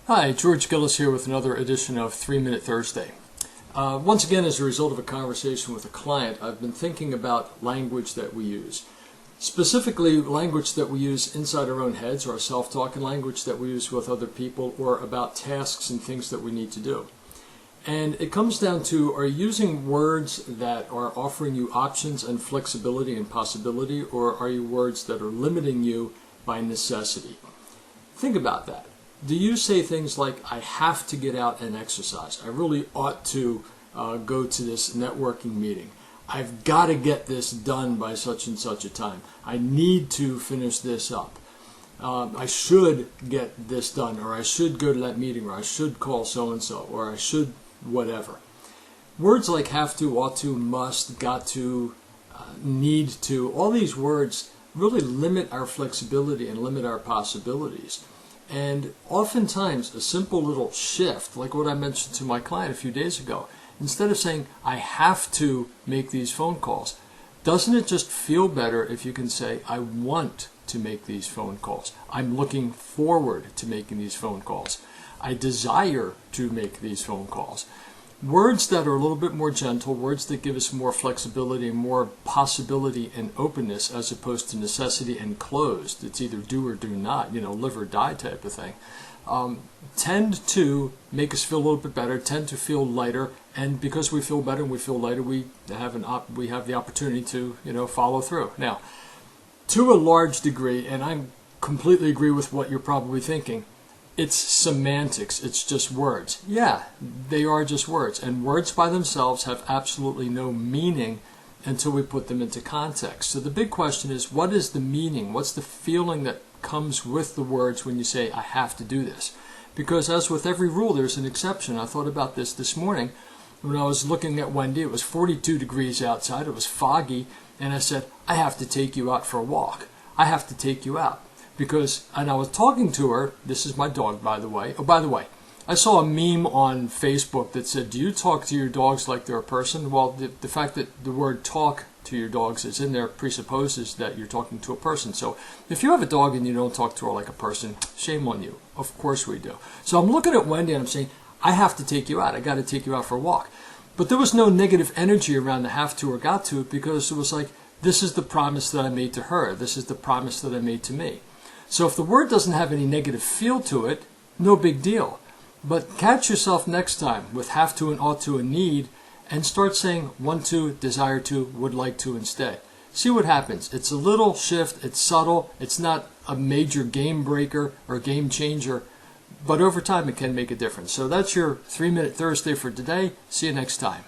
Hi, George Gillis here with another edition of 3 Minute Thursday. Once again, as a result of a conversation with a client, I've been thinking about language that we use. Specifically, language that we use inside our own heads, or our self-talk, and language that we use with other people, or about tasks and things that we need to do. And it comes down to, are you using words that are offering you options and flexibility and possibility, or are you words that are limiting you by necessity? Think about that. Do you say things like, I have to get out and exercise? I really ought to go to this networking meeting. I've got to get this done by such and such a time. I need to finish this up. I should get this done, or I should go to that meeting, or I should call so-and-so, or I should whatever. Words like have to, ought to, must, got to, need to, all these words really limit our flexibility and limit our possibilities. And oftentimes, a simple little shift, like what I mentioned to my client a few days ago, instead of saying, I have to make these phone calls, doesn't it just feel better if you can say, I want to make these phone calls? I'm looking forward to making these phone calls. I desire to make these phone calls. Words that are a little bit more gentle, words that give us more flexibility and more possibility and openness as opposed to necessity and closed. It's either do or do not, live or die type of thing. Tend to make us feel a little bit better, tend to feel lighter, and because we feel better and we feel lighter, we have the opportunity to follow through. Now, to a large degree, and I completely agree with what you're probably thinking, it's semantics, it's just words. Yeah, they are just words, and words by themselves have absolutely no meaning until we put them into context. So the big question is, what is the meaning? What's the feeling that comes with the words when you say, I have to do this? Because as with every rule, there's an exception. I thought about this morning when I was looking at Wendy. It was 42 degrees outside, it was foggy, and I said, I have to take you out for a walk. I have to take you out. And I was talking to her, this is my dog, by the way. Oh, by the way, I saw a meme on Facebook that said, do you talk to your dogs like they're a person? Well, the fact that the word talk to your dogs is in there presupposes that you're talking to a person. So if you have a dog and you don't talk to her like a person, shame on you. Of course we do. So I'm looking at Wendy and I'm saying, I have to take you out. I got to take you out for a walk. But there was no negative energy around the have to or got to, because it was like, this is the promise that I made to her. This is the promise that I made to me. So if the word doesn't have any negative feel to it, no big deal. But catch yourself next time with have to and ought to and need, and start saying want to, desire to, would like to instead. See what happens. It's a little shift, it's subtle, it's not a major game breaker or game changer, but over time it can make a difference. So that's your 3 Minute Thursday for today. See you next time.